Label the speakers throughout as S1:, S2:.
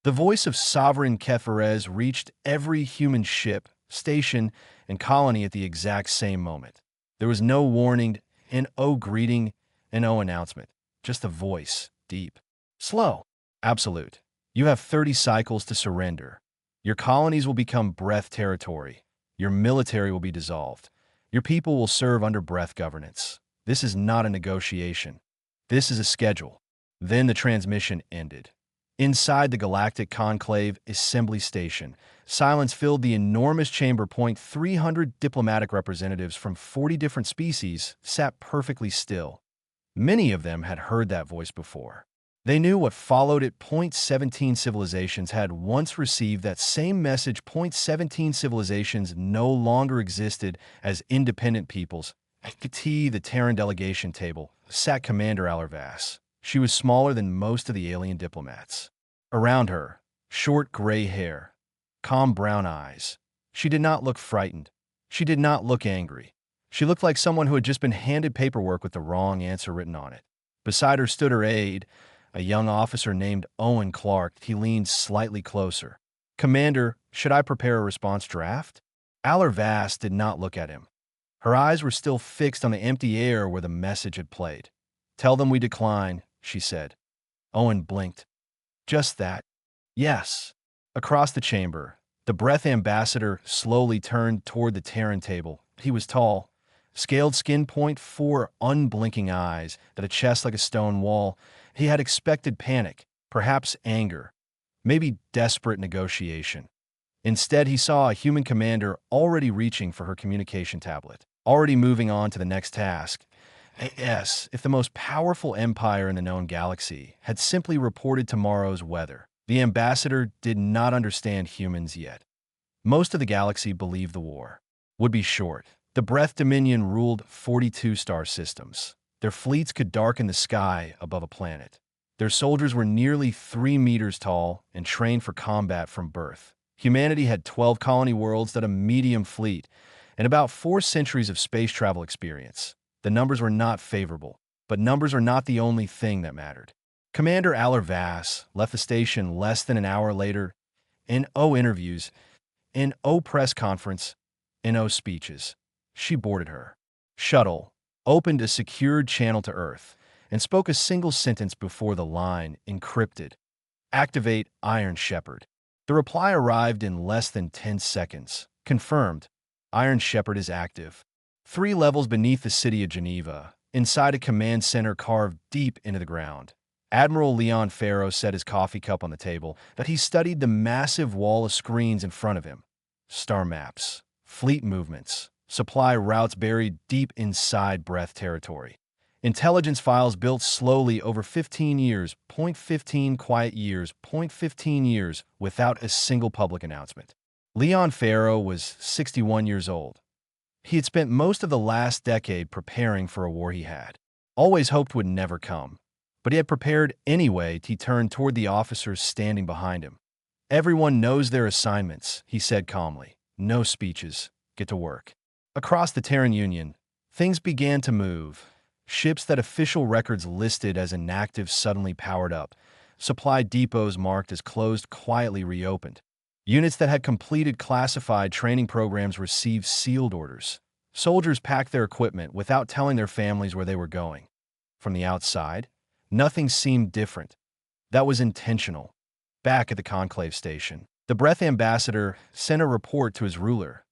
S1: The voice of Sovereign Keferez reached every human ship, station, and colony at the exact same moment. There was no warning, an O greeting, an O announcement. Just a voice, deep, slow, absolute. You have 30 cycles to surrender. Your colonies will become breath territory. Your military will be dissolved. Your people will serve under breath governance. This is not a negotiation. This is a schedule. Then the transmission ended. Inside the Galactic Conclave Assembly Station, silence filled the enormous chamber. 300 diplomatic representatives from 40 different species sat perfectly still. Many of them had heard that voice before. They knew what followed it. 17 civilizations had once received that same message. 17 civilizations no longer existed as independent peoples. At the Terran delegation table sat Commander Alarvas. She was smaller than most of the alien diplomats. Around her, short gray hair, calm brown eyes. She did not look frightened. She did not look angry. She looked like someone who had just been handed paperwork with the wrong answer written on it. Beside her stood her aide, a young officer named Owen Clark. He leaned slightly closer. "Commander, should I prepare a response draft?" Alarvas did not look at him. Her eyes were still fixed on the empty air where the message had played. "Tell them we decline," she said. Owen blinked. "Just that?" "Yes." Across the chamber, the breath ambassador slowly turned toward the Terran table. He was tall, scaled skin. 4 unblinking eyes, that a chest like a stone wall. He had expected panic, perhaps anger, maybe desperate negotiation. Instead, he saw a human commander already reaching for her communication tablet, already moving on to the next task. Yes, if the most powerful empire in the known galaxy had simply reported tomorrow's weather. The ambassador did not understand humans yet. Most of the galaxy believed the war would be short. The Breath Dominion ruled 42 star systems. Their fleets could darken the sky above a planet. Their soldiers were nearly 3 meters tall and trained for combat from birth. Humanity had 12 colony worlds that a medium fleet and about 4 centuries of space travel experience. The numbers were not favorable, but numbers are not the only thing that mattered. Commander Alarvas left the station less than an hour later. No interviews, no press conference, no speeches. She boarded her shuttle, opened a secured channel to Earth, and spoke a single sentence before the line encrypted. "Activate Iron Shepherd." The reply arrived in less than 10 seconds. "Confirmed. Iron Shepherd is active." 3 levels beneath the city of Geneva, inside a command center carved deep into the ground. Admiral Leon Farrow set his coffee cup on the table, that he studied the massive wall of screens in front of him. Star maps, fleet movements, supply routes buried deep inside breath territory. Intelligence files built slowly over 15 years, 15 quiet years, 15 years, without a single public announcement. Leon Farrow was 61 years old. He had spent most of the last decade preparing for a war he had always hoped would never come. But he had prepared anyway. He turned toward the officers standing behind him. "Everyone knows their assignments," he said calmly. "No speeches. Get to work." Across the Terran Union, things began to move. Ships that official records listed as inactive suddenly powered up. Supply depots marked as closed quietly reopened. Units that had completed classified training programs received sealed orders. Soldiers packed their equipment without telling their families where they were going. From the outside, nothing seemed different. That was intentional. Back at the Conclave Station, the Breath Ambassador sent a report to his ruler.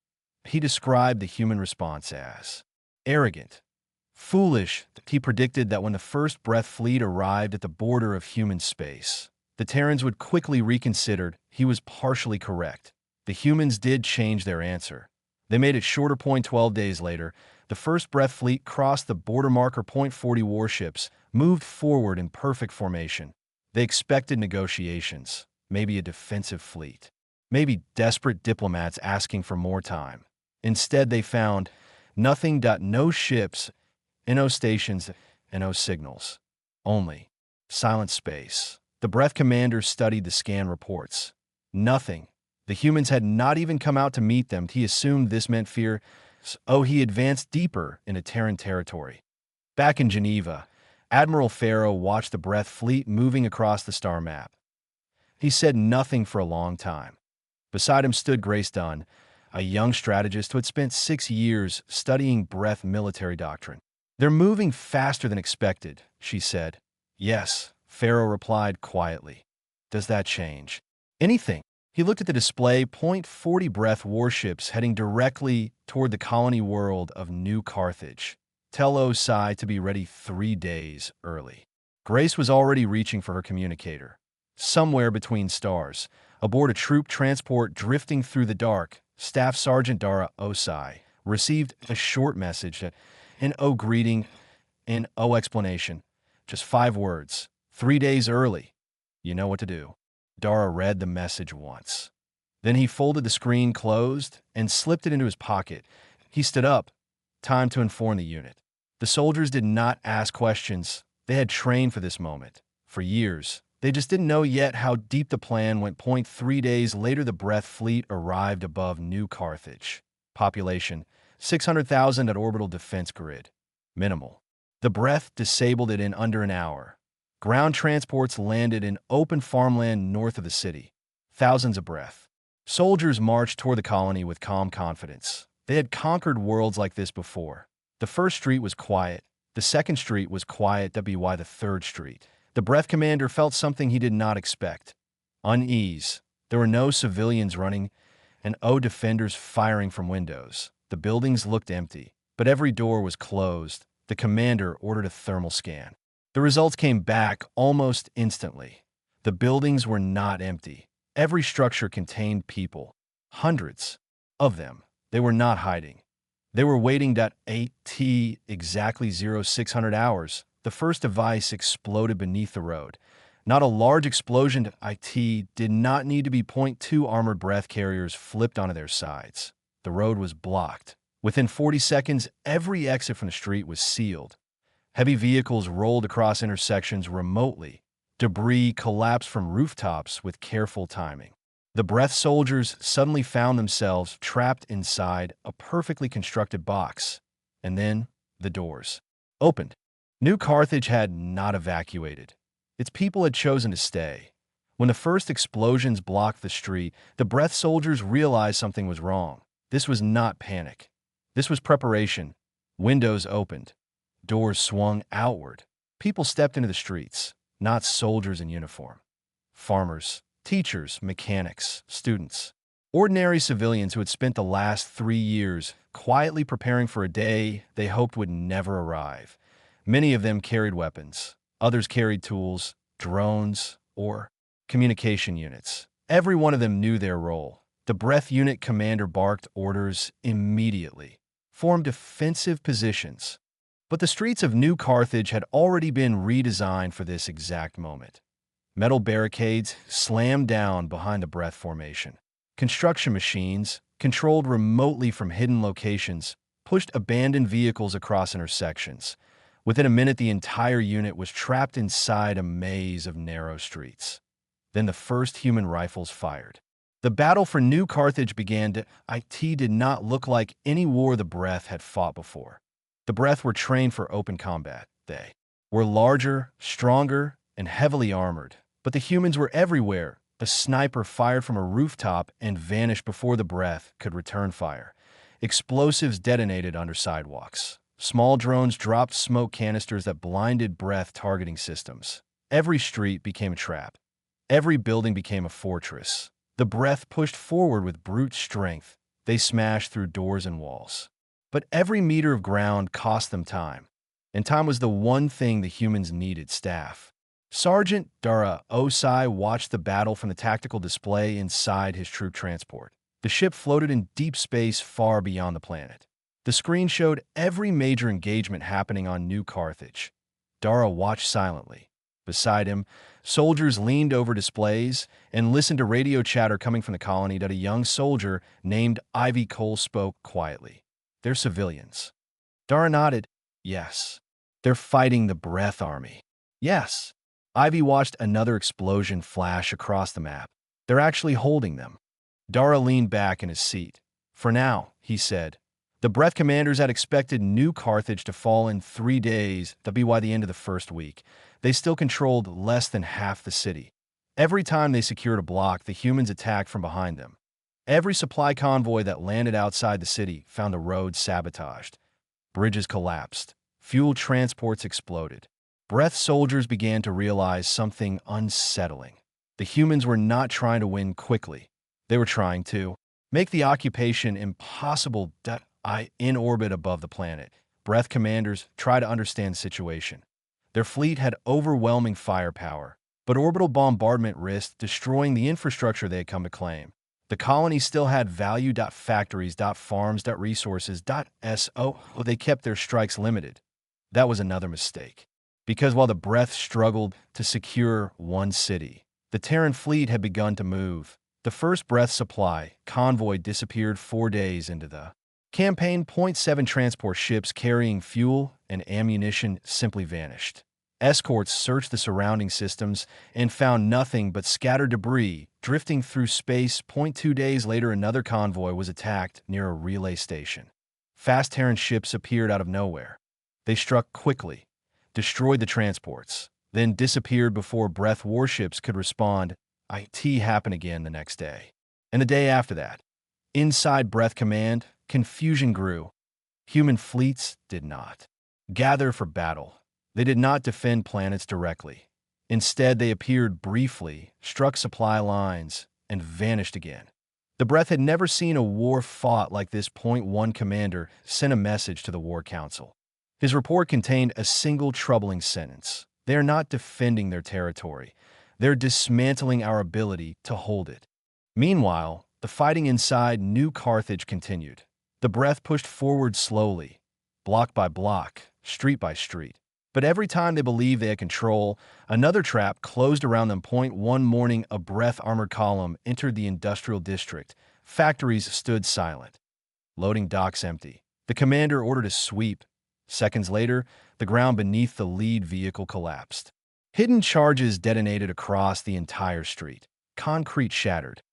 S1: He described the human response as arrogant, foolish. He predicted that when the first Breath fleet arrived at the border of human space, the Terrans would quickly reconsider. He was partially correct. The humans did change their answer. They made it shorter. 12 days later, the first Breath fleet crossed the border marker. 40 warships moved forward in perfect formation. They expected negotiations, maybe a defensive fleet, maybe desperate diplomats asking for more time. Instead, they found nothing. No ships, no stations, no signals. Only silent space. The Breath commander studied the scan reports. Nothing. The humans had not even come out to meet them. He assumed this meant fear. So he advanced deeper into Terran territory. Back in Geneva, Admiral Farrow watched the Breath fleet moving across the star map. He said nothing for a long time. Beside him stood Grace Dunn, a young strategist who had spent 6 years studying breath military doctrine. "They're moving faster than expected," she said. "Yes," Pharaoh replied quietly. "Does that change?" "Anything." He looked at the display, .40 breath warships heading directly toward the colony world of New Carthage. "Tell Osai to be ready 3 days early." Grace was already reaching for her communicator. Somewhere between stars, aboard a troop transport drifting through the dark, Staff Sergeant Dara Osai received a short message, an O greeting, an O explanation. Just 5 words. 3 days early. You know what to do. Dara read the message once. Then he folded the screen closed and slipped it into his pocket. He stood up. Time to inform the unit. The soldiers did not ask questions. They had trained for this moment. For years. They just didn't know yet how deep the plan went. 3 days later, the Breath Fleet arrived above New Carthage. Population, 600,000 at orbital defense grid. Minimal. The Breath disabled it in under an hour. Ground transports landed in open farmland north of the city. Thousands of Breath. Soldiers marched toward the colony with calm confidence. They had conquered worlds like this before. The first street was quiet. The second street was quiet. WY the third street. The Breath commander felt something he did not expect. Unease. There were no civilians running, and defenders firing from windows. The buildings looked empty, but every door was closed. The commander ordered a thermal scan. The results came back almost instantly. The buildings were not empty. Every structure contained people. Hundreds of them. They were not hiding. They were waiting. Exactly 0600 hours. The first device exploded beneath the road. Not a large explosion. It did not need to be. .2 armored breath carriers flipped onto their sides. The road was blocked. Within 40 seconds, every exit from the street was sealed. Heavy vehicles rolled across intersections remotely. Debris collapsed from rooftops with careful timing. The Breath soldiers suddenly found themselves trapped inside a perfectly constructed box. And then the doors opened. New Carthage had not evacuated. Its people had chosen to stay. When the first explosions blocked the street, the Breath soldiers realized something was wrong. This was not panic. This was preparation. Windows opened. Doors swung outward. People stepped into the streets, not soldiers in uniform. Farmers, teachers, mechanics, students. Ordinary civilians who had spent the last 3 years quietly preparing for a day they hoped would never arrive. Many of them carried weapons. Others carried tools, drones, or communication units. Every one of them knew their role. The Breath unit commander barked orders immediately. Formed defensive positions. But the streets of New Carthage had already been redesigned for this exact moment. Metal barricades slammed down behind the Breath formation. Construction machines, controlled remotely from hidden locations, pushed abandoned vehicles across intersections. Within a minute, the entire unit was trapped inside a maze of narrow streets. Then the first human rifles fired. The battle for New Carthage began. It did not look like any war the Breath had fought before. The Breath were trained for open combat. They were larger, stronger, and heavily armored. But the humans were everywhere. A sniper fired from a rooftop and vanished before the Breath could return fire. Explosives detonated under sidewalks. Small drones dropped smoke canisters that blinded Breath targeting systems. Every street became a trap. Every building became a fortress. The Breath pushed forward with brute strength. They smashed through doors and walls. But every meter of ground cost them time. And time was the one thing the humans needed. Staff Sergeant Dara Osai watched the battle from the tactical display inside his troop transport. The ship floated in deep space far beyond the planet. The screen showed every major engagement happening on New Carthage. Dara watched silently. Beside him, soldiers leaned over displays and listened to radio chatter coming from the colony. That a young soldier named Ivy Cole spoke quietly. "They're civilians." Dara nodded. "Yes." "They're fighting the Breath army." "Yes." Ivy watched another explosion flash across the map. "They're actually holding them." Dara leaned back in his seat. "For now," he said. The Breath commanders had expected New Carthage to fall in 3 days, by the end of the first week. They still controlled less than half the city. Every time they secured a block, the humans attacked from behind them. Every supply convoy that landed outside the city found the roads sabotaged. Bridges collapsed. Fuel transports exploded. Breath soldiers began to realize something unsettling. The humans were not trying to win quickly. They were trying to make the occupation impossible. In orbit above the planet, Breath commanders tried to understand the situation. Their fleet had overwhelming firepower, but orbital bombardment risked destroying the infrastructure they had come to claim. The colony still had value. Factories, farms, resources. They kept their strikes limited. That was another mistake. Because while the Breath struggled to secure one city, the Terran fleet had begun to move. The first Breath supply convoy disappeared 4 days into the campaign. 7 transport ships carrying fuel and ammunition simply vanished. Escorts searched the surrounding systems and found nothing but scattered debris drifting through space. 2 days later, another convoy was attacked near a relay station. Fast Terran ships appeared out of nowhere. They struck quickly, destroyed the transports, then disappeared before Breath warships could respond. It happened again the next day. And the day after that. Inside Breath Command, confusion grew. Human fleets did not gather for battle. They did not defend planets directly. Instead, they appeared briefly, struck supply lines, and vanished again. The Breath had never seen a war fought like this. 1 Commander sent a message to the War Council. His report contained a single troubling sentence. They are not defending their territory. They're dismantling our ability to hold it. Meanwhile, the fighting inside New Carthage continued. The Breath pushed forward slowly, block by block, street by street. But every time they believed they had control, another trap closed around them. 1 morning, a Breath armored column entered the industrial district. Factories stood silent. Loading docks empty. The commander ordered a sweep. Seconds later, the ground beneath the lead vehicle collapsed. Hidden charges detonated across the entire street. Concrete shattered.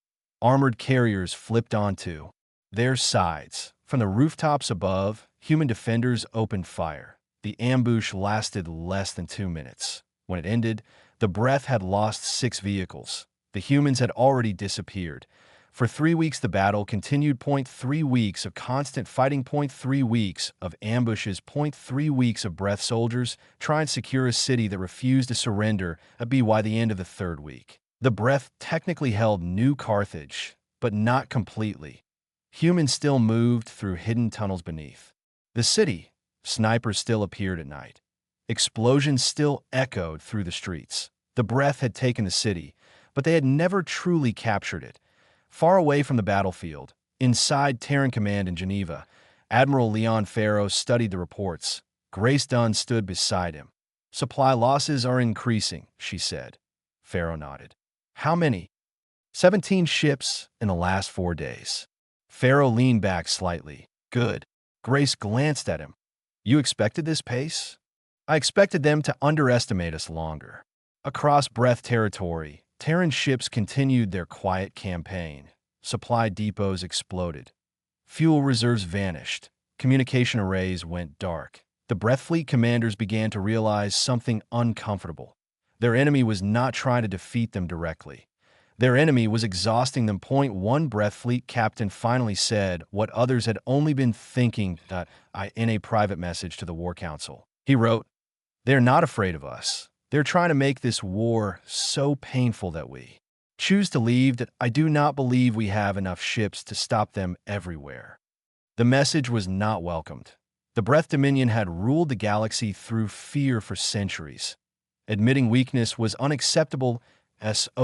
S1: Armored carriers flipped onto their sides. From the rooftops above, human defenders opened fire. The ambush lasted less than 2 minutes. When it ended, the Breath had lost 6 vehicles. The humans had already disappeared. For 3 weeks, the battle continued. 3 weeks of constant fighting. 3 weeks of ambushes. 3 weeks of Breath soldiers trying to secure a city that refused to surrender. By the end of the 3rd week, the Breath technically held New Carthage, but not completely. Humans still moved through hidden tunnels beneath the city. Snipers still appeared at night. Explosions still echoed through the streets. The Breath had taken the city, but they had never truly captured it. Far away from the battlefield, inside Terran Command in Geneva, Admiral Leon Farrow studied the reports. Grace Dunn stood beside him. "Supply losses are increasing," she said. Farrow nodded. "How many?" 17 ships in the last 4 days. Farrow leaned back slightly. "Good." Grace glanced at him. "You expected this pace?" "I expected them to underestimate us longer." Across Breath territory, Terran ships continued their quiet campaign. Supply depots exploded. Fuel reserves vanished. Communication arrays went dark. The Breath fleet commanders began to realize something uncomfortable. Their enemy was not trying to defeat them directly. Their enemy was exhausting them. 1 Breath fleet captain finally said what others had only been thinking in a private message to the War Council. He wrote, "They're not afraid of us. They're trying to make this war so painful that we choose to leave. That I do not believe we have enough ships to stop them everywhere." The message was not welcomed. The Breath Dominion had ruled the galaxy through fear for centuries. Admitting weakness was unacceptable.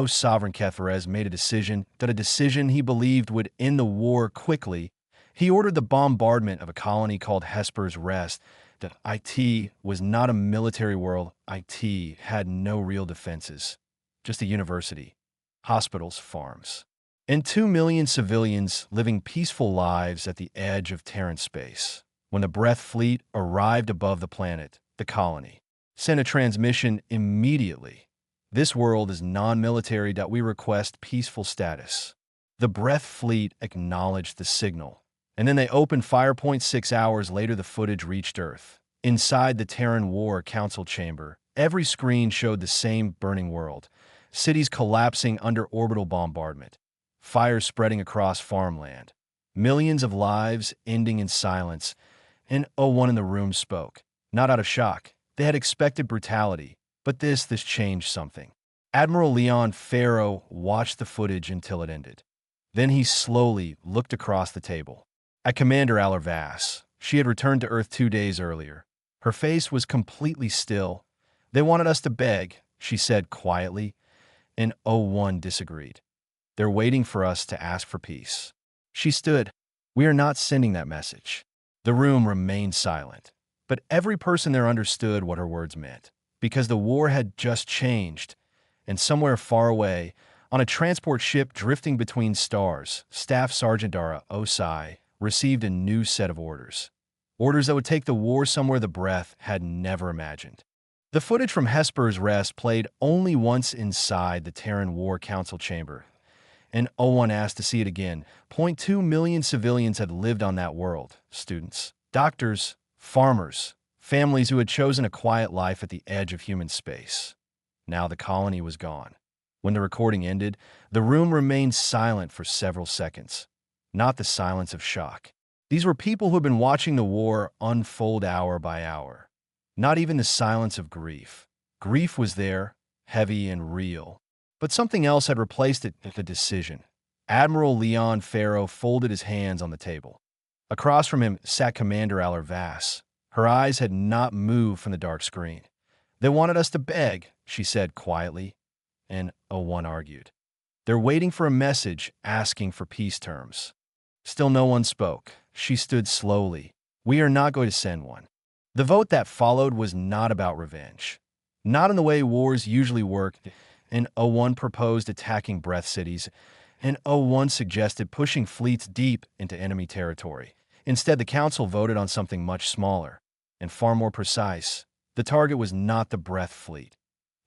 S1: Sovereign Ketherez made a decision he believed would end the war quickly. He ordered the bombardment of a colony called Hesper's Rest. That IT was not a military world. IT had no real defenses, just a university, hospitals, farms, and 2 million civilians living peaceful lives at the edge of Terran space. When the Breath fleet arrived above the planet, the colony sent a transmission immediately. "This world is non-military. We request peaceful status." The Breath fleet acknowledged the signal, and then they opened fire. 6 hours later, the footage reached Earth. Inside the Terran War Council chamber, every screen showed the same burning world. cities collapsing under orbital bombardment, fires spreading across farmland, millions of lives ending in silence, and no one in the room spoke. Not out of shock. They had expected brutality, but this changed something. Admiral Leon Farrow watched the footage until it ended. Then he slowly looked across the table. At Commander Alarvas, she had returned to Earth 2 days earlier. Her face was completely still. They wanted us to beg, she said quietly, and O1 disagreed. They're waiting for us to ask for peace. She stood. We are not sending that message. The room remained silent, but every person there understood what her words meant, because the war had just changed, and somewhere far away, on a transport ship drifting between stars, Staff Sergeant Dara Osai received a new set of orders. Orders that would take the war somewhere the Breath had never imagined. The footage from Hesper's Rest played only once inside the Terran War Council chamber, and O1 asked to see it again. 0.2 million civilians had lived on that world. Students, doctors, farmers, families who had chosen a quiet life at the edge of human space. Now the colony was gone. When the recording ended, the room remained silent for several seconds. Not the silence of shock. These were people who had been watching the war unfold hour by hour. Not even the silence of grief. Grief was there, heavy and real. But something else had replaced it with a decision. Admiral Leon Farrow folded his hands on the table. Across from him sat Commander Alarvas. Her eyes had not moved from the dark screen. They wanted us to beg, she said quietly, and O1 argued. They're waiting for a message asking for peace terms. Still no one spoke. She stood slowly. We are not going to send one. The vote that followed was not about revenge. Not in the way wars usually work, and O1 proposed attacking Breath cities, and O1 suggested pushing fleets deep into enemy territory. Instead, the Council voted on something much smaller and far more precise. The target was not the Breath fleet,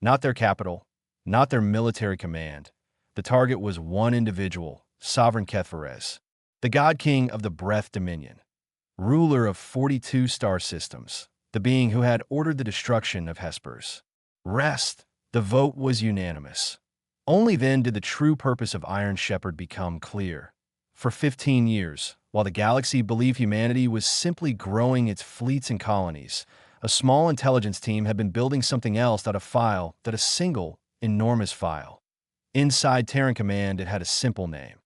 S1: not their capital, not their military command. The target was one individual, Sovereign Ketferes, the God King of the Breath Dominion, ruler of 42 star systems, the being who had ordered the destruction of Hesper's Rest. The vote was unanimous. Only then did the true purpose of Iron Shepherd become clear. For 15 years, while the galaxy believed humanity was simply growing its fleets and colonies, a small intelligence team had been building something else out of file, that a single, enormous file. Inside Terran Command, it had a simple name.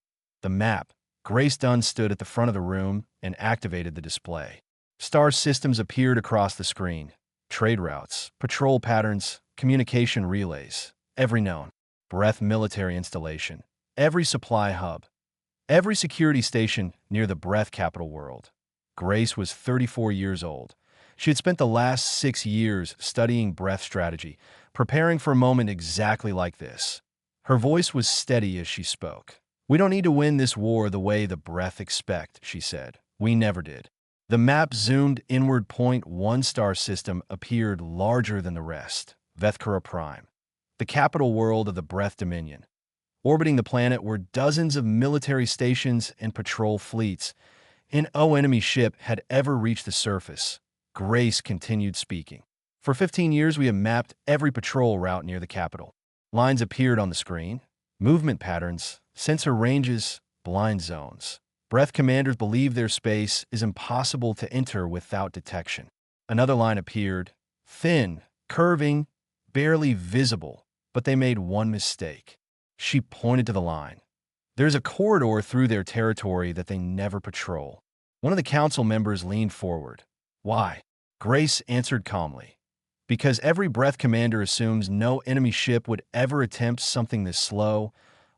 S1: The map. Grace Dunn stood at the front of the room and activated the display. Star systems appeared across the screen. Trade routes, patrol patterns, communication relays, every known Breath military installation, every supply hub, every security station near the Breath capital world. Grace was 34 years old. She had spent the last 6 years studying Breath strategy, preparing for a moment exactly like this. Her voice was steady as she spoke. We don't need to win this war the way the Breath expect, she said. We never did. The map zoomed inward. One star system appeared larger than the rest, Vethkura Prime, the capital world of the Breath Dominion. Orbiting the planet were dozens of military stations and patrol fleets, and no enemy ship had ever reached the surface. Grace continued speaking. For 15 years, we have mapped every patrol route near the capital. Lines appeared on the screen, movement patterns, sensor ranges, blind zones. Breath commanders believe their space is impossible to enter without detection. Another line appeared, thin, curving, barely visible, but they made one mistake. She pointed to the line. There's a corridor through their territory that they never patrol. One of the council members leaned forward. Why? Grace answered calmly. Because every Breath commander assumes no enemy ship would ever attempt something this slow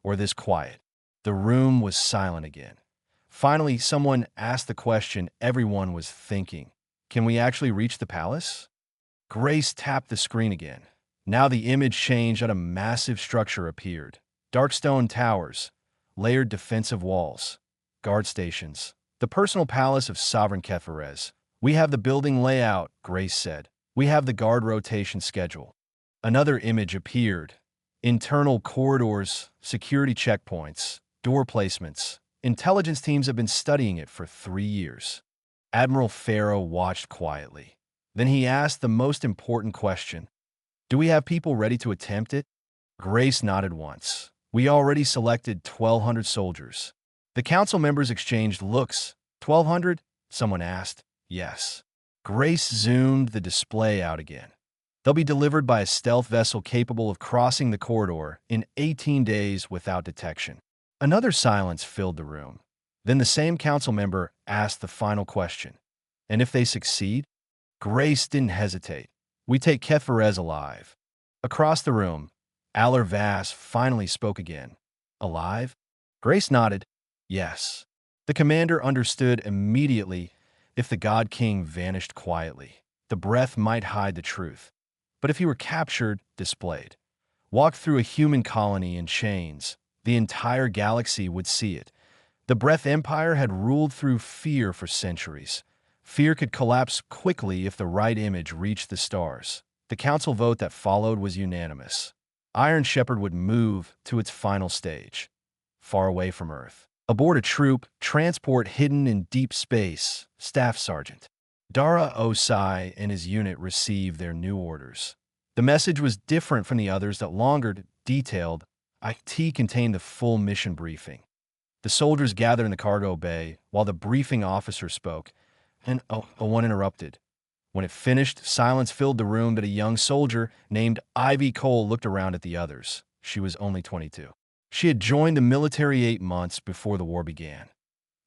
S1: or this quiet. The room was silent again. Finally, someone asked the question everyone was thinking. Can we actually reach the palace? Grace tapped the screen again. Now the image changed and a massive structure appeared. Dark stone towers, layered defensive walls, guard stations. The personal palace of Sovereign Ketferes. We have the building layout, Grace said. We have the guard rotation schedule. Another image appeared. Internal corridors, security checkpoints, door placements. Intelligence teams have been studying it for 3 years. Admiral Farrow watched quietly. Then he asked the most important question. Do we have people ready to attempt it? Grace nodded once. We already selected 1,200 soldiers. The council members exchanged looks. 1,200? Someone asked. Yes. Grace zoomed the display out again. They'll be delivered by a stealth vessel capable of crossing the corridor in 18 days without detection. Another silence filled the room. Then the same council member asked the final question. And if they succeed? Grace didn't hesitate. We take Keferez alive. Across the room, Aller Vass finally spoke again. Alive? Grace nodded. Yes. The commander understood immediately. If the God King vanished quietly, the breath might hide the truth. But if he were captured, displayed, walked through a human colony in chains, the entire galaxy would see it. The Breath Empire had ruled through fear for centuries. Fear could collapse quickly if the right image reached the stars. The council vote that followed was unanimous. Iron Shepherd would move to its final stage, far away from Earth. Aboard a troop, transport hidden in deep space, Staff Sergeant Dara Osai and his unit received their new orders. The message was different from the others that longer, detailed. IT contained the full mission briefing. The soldiers gathered in the cargo bay while the briefing officer spoke, and one interrupted. When it finished, silence filled the room, but a young soldier named Ivy Cole looked around at the others. She was only 22. She had joined the military 8 months before the war began.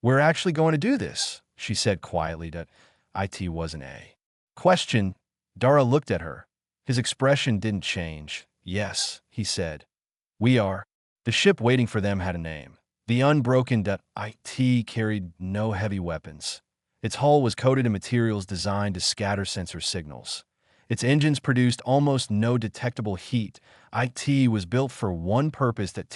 S1: We're actually going to do this, she said quietly that IT wasn't a question. Dara looked at her. His expression didn't change. Yes, he said. We are. The ship waiting for them had a name. The Unbroken. IT carried no heavy weapons. Its hull was coated in materials designed to scatter sensor signals. Its engines produced almost no detectable heat. IT was built for one purpose: that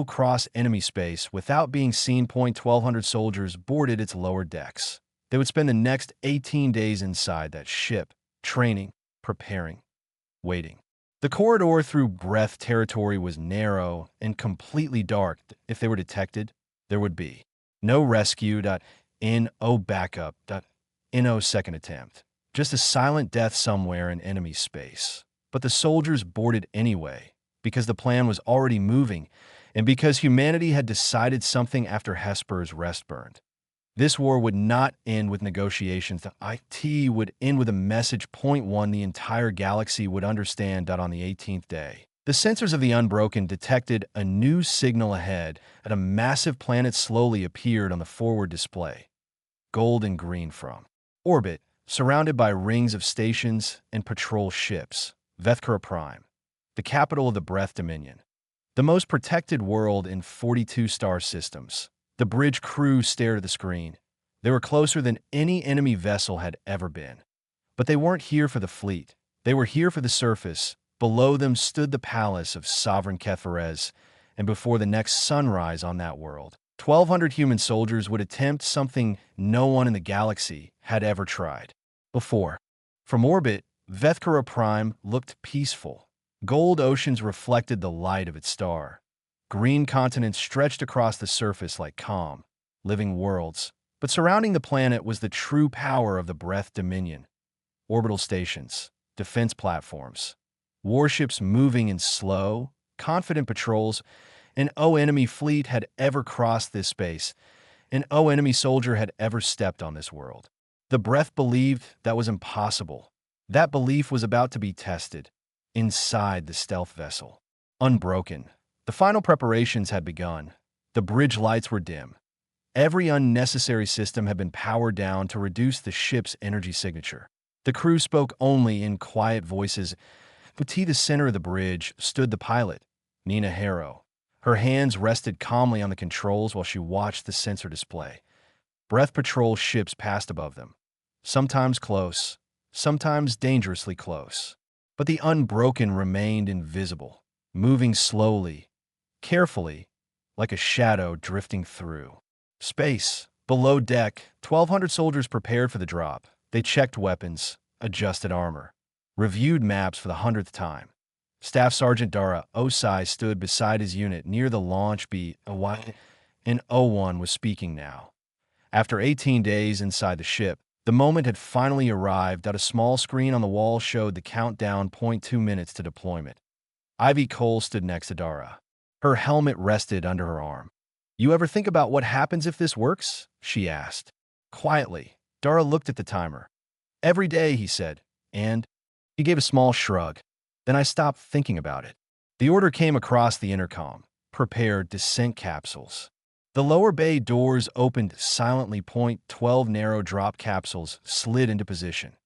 S1: cross enemy space without being seen. 1,200 soldiers boarded its lower decks. They would spend the next 18 days inside that ship, training, preparing, waiting. The corridor through Breath territory was narrow and completely dark. If they were detected, there would be no rescue. No backup. No second attempt. Just a silent death somewhere in enemy space. But the soldiers boarded anyway, because the plan was already moving, and because humanity had decided something after Hesper's rest burned. This war would not end with negotiations. The IT would end with a message. Point one, the entire galaxy would understand. On the 18th day, the sensors of the Unbroken detected a new signal ahead, and a massive planet slowly appeared on the forward display. Gold and green from orbit, surrounded by rings of stations and patrol ships. Vethkara Prime, the capital of the Breath Dominion. The most protected world in 42 star systems. The bridge crew stared at the screen. They were closer than any enemy vessel had ever been. But they weren't here for the fleet. They were here for the surface. Below them stood the palace of Sovereign Keferez, and before the next sunrise on that world, 1,200 human soldiers would attempt something no one in the galaxy had ever tried before. From orbit, Vethkara Prime looked peaceful. Gold oceans reflected the light of its star. Green continents stretched across the surface like calm, living worlds. But surrounding the planet was the true power of the Breath Dominion. Orbital stations, defense platforms, warships moving in slow, confident patrols. An enemy fleet had ever crossed this space. An enemy soldier had ever stepped on this world. The Breath believed that was impossible. That belief was about to be tested. Inside the stealth vessel, Unbroken, the final preparations had begun. The bridge lights were dim. Every unnecessary system had been powered down to reduce the ship's energy signature. The crew spoke only in quiet voices. At the center of the bridge stood the pilot, Nina Harrow. Her hands rested calmly on the controls while she watched the sensor display. Breath patrol ships passed above them. Sometimes close, sometimes dangerously close. But the Unbroken remained invisible, moving slowly, carefully, like a shadow drifting through space. Below deck, 1,200 soldiers prepared for the drop. They checked weapons, adjusted armor, reviewed maps for the 100th time. Staff Sergeant Dara Osai stood beside his unit near the launch bay, and O1 was speaking now. After 18 days inside the ship, the moment had finally arrived. A small screen on the wall showed the countdown. 2 minutes to deployment. Ivy Cole stood next to Dara. Her helmet rested under her arm. "You ever think about what happens if this works?" she asked. Quietly, Dara looked at the timer. "Every day," he said, and he gave a small shrug. Then I stopped thinking about it. The order came across the intercom. "Prepare descent capsules." The lower bay doors opened silently. Point 12 narrow drop capsules slid into position.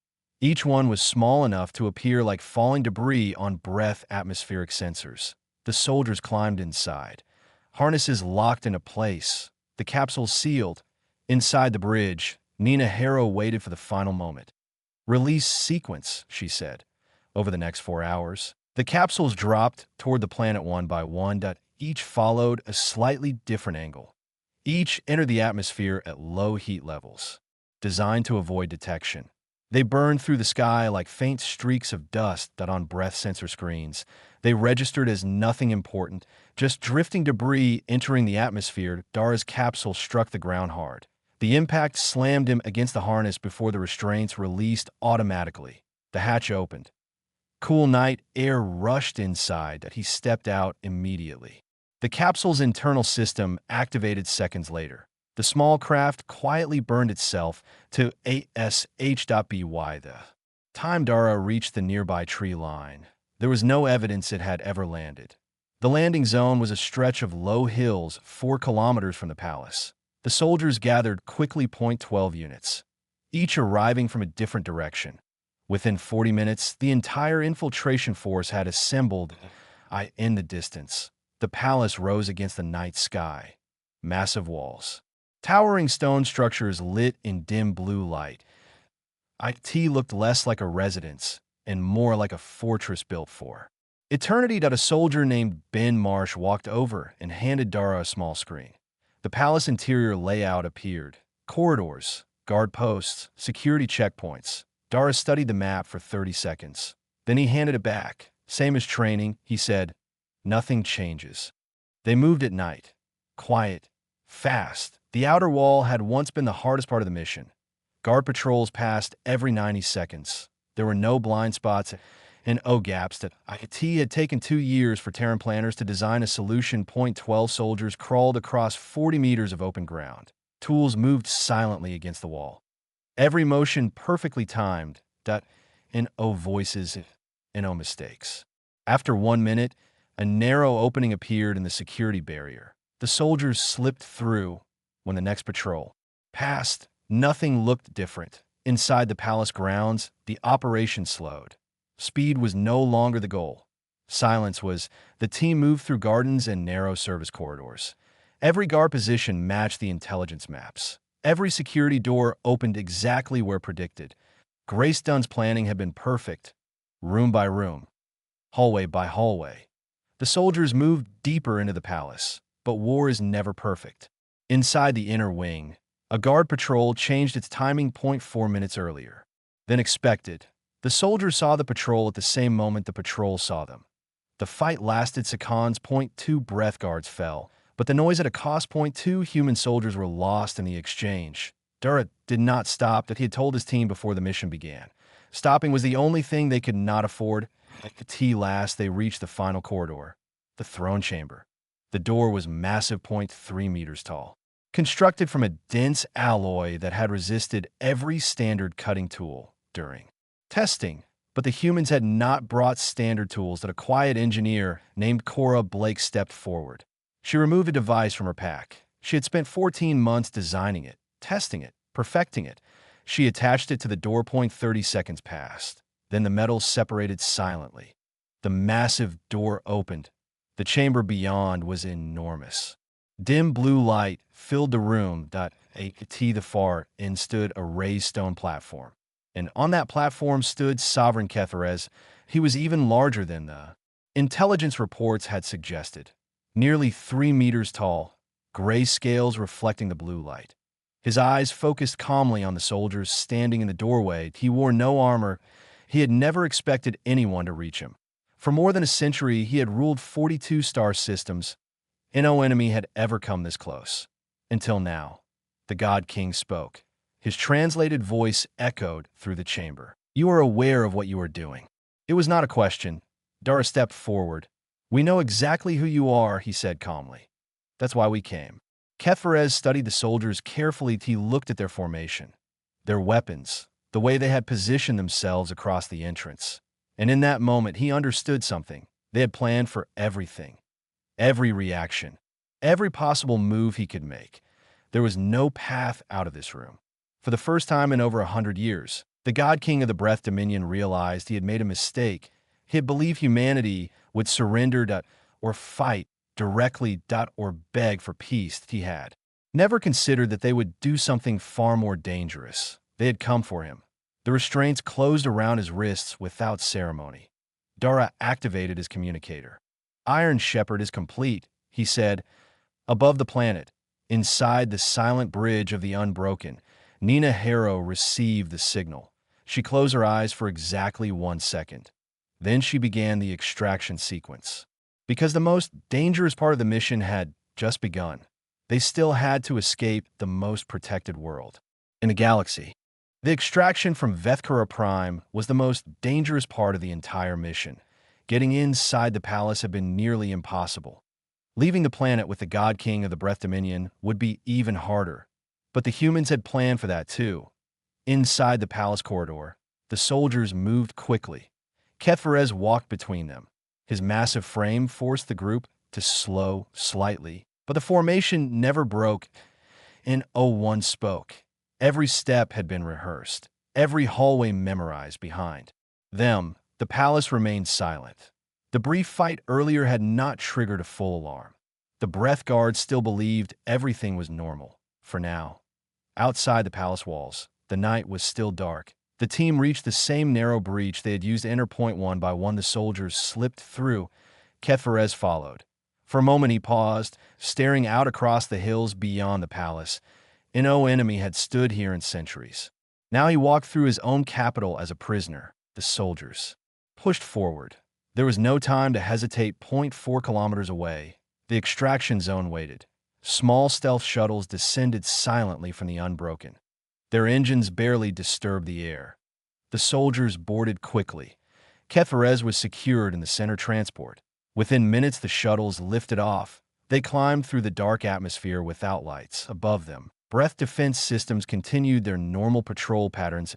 S1: Each one was small enough to appear like falling debris on breath atmospheric sensors. The soldiers climbed inside. Harnesses locked into place. The capsules sealed. Inside the bridge, Nina Harrow waited for the final moment. "Release sequence," she said. Over the next 4 hours, the capsules dropped toward the planet one by one. Each followed a slightly different angle. Each entered the atmosphere at low heat levels, designed to avoid detection. They burned through the sky like faint streaks of dust that on breath sensor screens. They registered as nothing important, just drifting debris entering the atmosphere. Dara's capsule struck the ground hard. The impact slammed him against the harness before the restraints released automatically. The hatch opened. Cool night air rushed inside that he stepped out immediately. The capsule's internal system activated seconds later. The small craft quietly burned itself to ASH.by. The time Dara reached the nearby tree line, there was no evidence it had ever landed. The landing zone was a stretch of low hills 4 kilometers from the palace. The soldiers gathered quickly. Point 12 units, each arriving from a different direction. Within 40 minutes, the entire infiltration force had assembled. In the distance, the palace rose against the night sky. Massive walls, towering stone structures lit in dim blue light. It looked less like a residence and more like a fortress built for eternity. A soldier named Ben Marsh walked over and handed Dara a small screen. The palace interior layout appeared. Corridors, guard posts, security checkpoints. Dara studied the map for 30 seconds. Then he handed it back. "Same as training," he said. "Nothing changes." They moved at night. Quiet. Fast. The outer wall had once been the hardest part of the mission. Guard patrols passed every 90 seconds. There were no blind spots and gaps. That it had taken 2 years for Terran planners to design a solution. Point 12 soldiers crawled across 40 meters of open ground. Tools moved silently against the wall. Every motion perfectly timed. Voices and mistakes. After 1 minute, a narrow opening appeared in the security barrier. The soldiers slipped through. When the next patrol passed, nothing looked different. Inside the palace grounds, the operation slowed. Speed was no longer the goal. Silence was. The team moved through gardens and narrow service corridors. Every guard position matched the intelligence maps. Every security door opened exactly where predicted. Grace Dunn's planning had been perfect. Room by room, hallway by hallway. The soldiers moved deeper into the palace, but war is never perfect. Inside the inner wing, a guard patrol changed its timing. 4 minutes earlier than expected. The soldiers saw the patrol at the same moment the patrol saw them. The fight lasted seconds. 2 breath guards fell, but the noise at a cost. 2 human soldiers were lost in the exchange. Dara did not stop. That he had told his team before the mission began. Stopping was the only thing they could not afford. At the last, they reached the final corridor, the throne chamber. The door was massive. 3 meters tall, constructed from a dense alloy that had resisted every standard cutting tool during testing. But the humans had not brought standard tools. That a quiet engineer named Cora Blake stepped forward. She removed a device from her pack. She had spent 14 months designing it, testing it, perfecting it. She attached it to the door. 30 seconds passed. Then the metal separated silently. The massive door opened. The chamber beyond was enormous. Dim blue light filled the room. At the far end stood a raised stone platform. And on that platform stood Sovereign Ketherez. He was even larger than the intelligence reports had suggested. Nearly 3 meters tall, gray scales reflecting the blue light. His eyes focused calmly on the soldiers standing in the doorway. He wore no armor. He had never expected anyone to reach him. For more than a century, he had ruled 42 star systems, and no enemy had ever come this close. Until now, the God King spoke. His translated voice echoed through the chamber. "You are aware of what you are doing." It was not a question. Dara stepped forward. "We know exactly who you are," he said calmly. "That's why we came." Keferez studied the soldiers carefully. He looked at their formation, their weapons, the way they had positioned themselves across the entrance. And in that moment, he understood something. They had planned for everything, every reaction, every possible move he could make. There was no path out of this room. For the first time in over 100 years, the God King of the Breath Dominion realized he had made a mistake. He had believed humanity would surrender or fight directly or beg for peace. He had never considered that they would do something far more dangerous. They had come for him. The restraints closed around his wrists without ceremony. Dara activated his communicator. "Iron Shepherd is complete," he said. Above the planet, inside the silent bridge of the Unbroken, Nina Harrow received the signal. She closed her eyes for exactly 1 second. Then she began the extraction sequence. Because the most dangerous part of the mission had just begun. They still had to escape the most protected world in the galaxy. The extraction from Vethkura Prime was the most dangerous part of the entire mission. Getting inside the palace had been nearly impossible. Leaving the planet with the God King of the Breath Dominion would be even harder. But the humans had planned for that too. Inside the palace corridor, the soldiers moved quickly. Keferez walked between them. His massive frame forced the group to slow slightly, but the formation never broke. And one spoke. Every step had been rehearsed, every hallway memorized. Behind them, the palace remained silent. The brief fight earlier had not triggered a full alarm. The breath guards still believed everything was normal, for now. Outside the palace walls, the night was still dark. The team reached the same narrow breach they had used to enter point one by one. The soldiers slipped through. Keferez followed. For a moment he paused, staring out across the hills beyond the palace. No enemy had stood here in centuries. Now he walked through his own capital as a prisoner. The soldiers pushed forward. There was no time to hesitate. 0.4 kilometers away, the extraction zone waited. Small stealth shuttles descended silently from the Unbroken. Their engines barely disturbed the air. The soldiers boarded quickly. Keferez was secured in the center transport. Within minutes, the shuttles lifted off. They climbed through the dark atmosphere without lights above them. Breath defense systems continued their normal patrol patterns,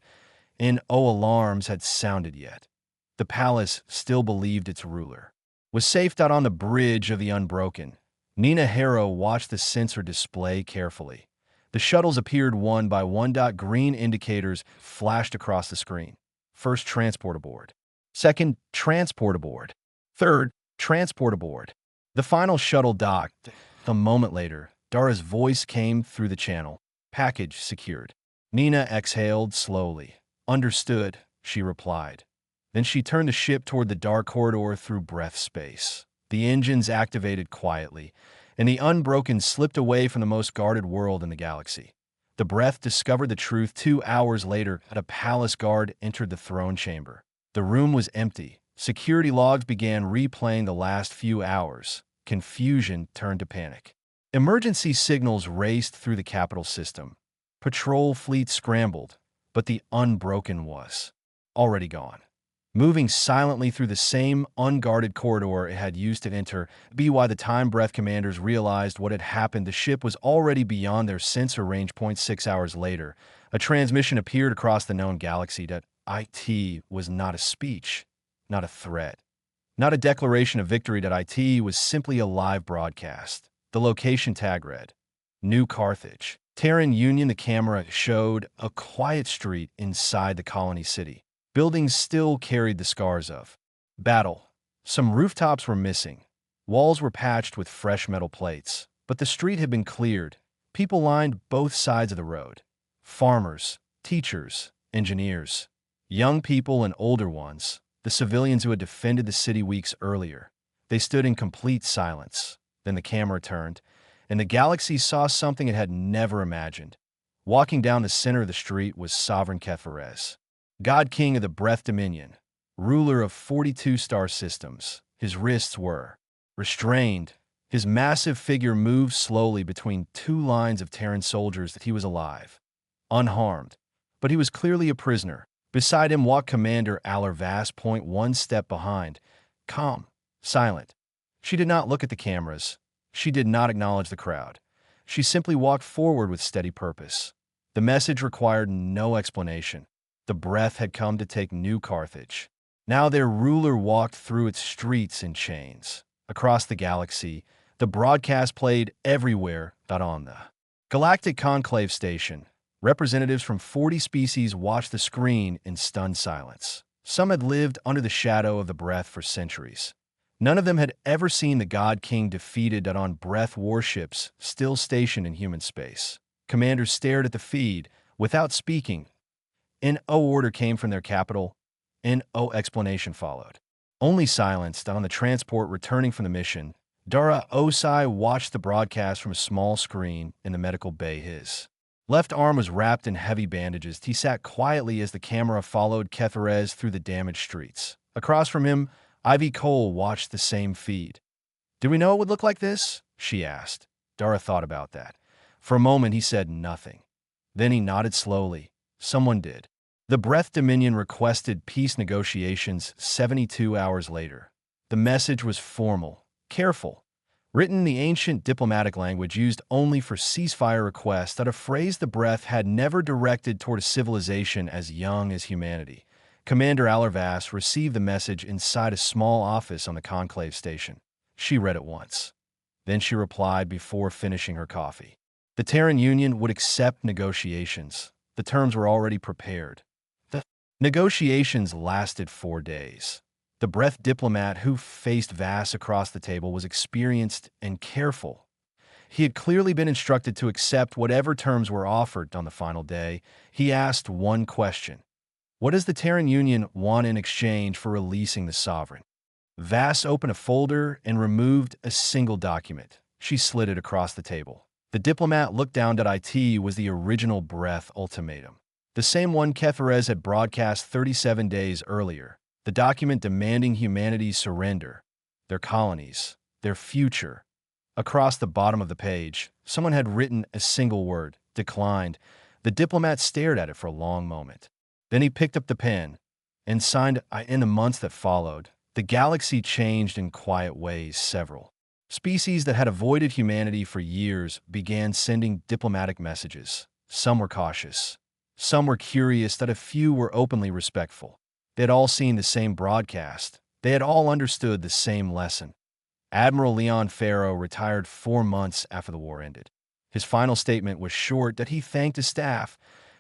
S1: and no alarms had sounded yet. The palace still believed its ruler was safe. On the bridge of the Unbroken, Nina Harrow watched the sensor display carefully. The shuttles appeared one by one. Green indicators flashed across the screen. First, transport aboard. Second, transport aboard. Third, transport aboard. The final shuttle docked. A moment later, Dara's voice came through the channel. "Package secured." Nina exhaled slowly. "Understood," she replied. Then she turned the ship toward the dark corridor through breath space. The engines activated quietly, and the Unbroken slipped away from the most guarded world in the galaxy. The breath discovered the truth 2 hours later. A palace guard entered the throne chamber. The room was empty. Security logs began replaying the last few hours. Confusion turned to panic. Emergency signals raced through the capital system. Patrol fleets scrambled, but the Unbroken was already gone. Moving silently through the same unguarded corridor it had used to enter, by the time Breath commanders realized what had happened, the ship was already beyond their sensor range. 6 hours later, a transmission appeared across the known galaxy. That IT was not a speech, not a threat, not a declaration of victory. That IT was simply a live broadcast. The location tag read, "New Carthage, Terran Union." The camera showed a quiet street inside the colony city. Buildings still carried the scars of battle. Some rooftops were missing. Walls were patched with fresh metal plates. But the street had been cleared. People lined both sides of the road. Farmers, teachers, engineers, young people and older ones, the civilians who had defended the city weeks earlier. They stood in complete silence. Then the camera turned, and the galaxy saw something it had never imagined. Walking down the center of the street was Sovereign Keferez, God King of the Breath Dominion, ruler of 42 star systems. His wrists were restrained. His massive figure moved slowly between two lines of Terran soldiers. He was alive, unharmed, but he was clearly a prisoner. Beside him walked Commander Alar Vass. 1 step behind, calm, silent. She did not look at the cameras. She did not acknowledge the crowd. She simply walked forward with steady purpose. The message required no explanation. The breath had come to take New Carthage. Now their ruler walked through its streets in chains. Across the galaxy, the broadcast played everywhere but on the Galactic Conclave Station. Representatives from 40 species watched the screen in stunned silence. Some had lived under the shadow of the breath for centuries. None of them had ever seen the God King defeated on breath warships still stationed in human space. Commanders stared at the feed without speaking. An O order came from their capital. An O explanation followed. Only silenced on the transport returning from the mission, Dara Osai watched the broadcast from a small screen in the medical bay. His left arm was wrapped in heavy bandages. He sat quietly as the camera followed Ketherez through the damaged streets. Across from him, Ivy Cole watched the same feed. "Did we know it would look like this?" she asked. Dara thought about that. For a moment, he said nothing. Then he nodded slowly. Someone did. The Breath Dominion requested peace negotiations 72 hours later. The message was formal, careful, written in the ancient diplomatic language used only for ceasefire requests, that a phrase the Breath had never directed toward a civilization as young as humanity. Commander Alarvas received the message inside a small office on the Conclave Station. She read it once. Then she replied before finishing her coffee. The Terran Union would accept negotiations. The terms were already prepared. The negotiations lasted 4 days. The Breath diplomat who faced Vass across the table was experienced and careful. He had clearly been instructed to accept whatever terms were offered on the final day. He asked one question. What does the Terran Union want in exchange for releasing the Sovereign? Vass opened a folder and removed a single document. She slid it across the table. The diplomat looked down at it. Was the original Breath ultimatum. The same one Ketherez had broadcast 37 days earlier. The document demanding humanity's surrender, their colonies, their future. Across the bottom of the page, someone had written a single word, declined. The diplomat stared at it for a long moment. Then he picked up the pen and signed. In the months that followed, the galaxy changed in quiet ways. Several species that had avoided humanity for years began sending diplomatic messages. Some were cautious. Some were curious, that a few were openly respectful. They had all seen the same broadcast. They had all understood the same lesson. Admiral Leon Farrow retired 4 months after the war ended. His final statement was short, that he thanked his staff.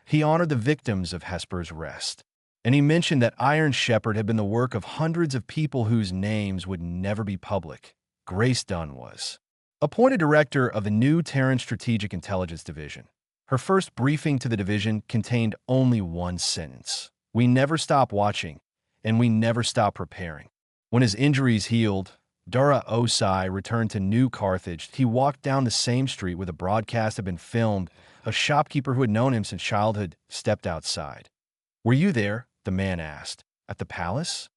S1: He honored the victims of Hesper's rest. And he mentioned that Iron Shepherd had been the work of hundreds of people whose names would never be public. Grace Dunn was appointed director of the new Terran Strategic Intelligence Division. Her first briefing to the division contained only one sentence. We never stop watching, and we never stop preparing. When his injuries healed, Dara Osai returned to New Carthage. He walked down the same street where the broadcast had been filmed. A shopkeeper who had known him since childhood stepped outside. "Were you there?" the man asked. "At the palace?"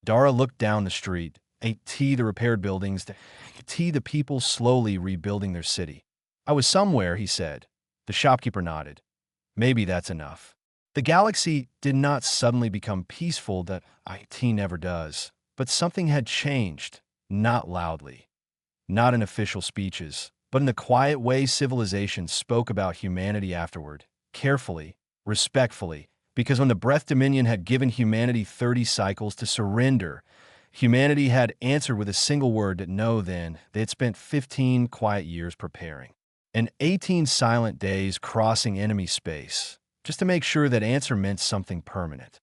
S1: Dara looked down the street. The repaired buildings, the people slowly rebuilding their city. "I was somewhere," he said. The shopkeeper nodded. "Maybe that's enough." The galaxy did not suddenly become peaceful, that it never does. But something had changed, not loudly, not in official speeches, but in the quiet way civilization spoke about humanity afterward, carefully, respectfully, because when the Breath Dominion had given humanity 30 cycles to surrender, humanity had answered with a single word that no. Then they had spent 15 quiet years preparing, and 18 silent days crossing enemy space, just to make sure that answer meant something permanent.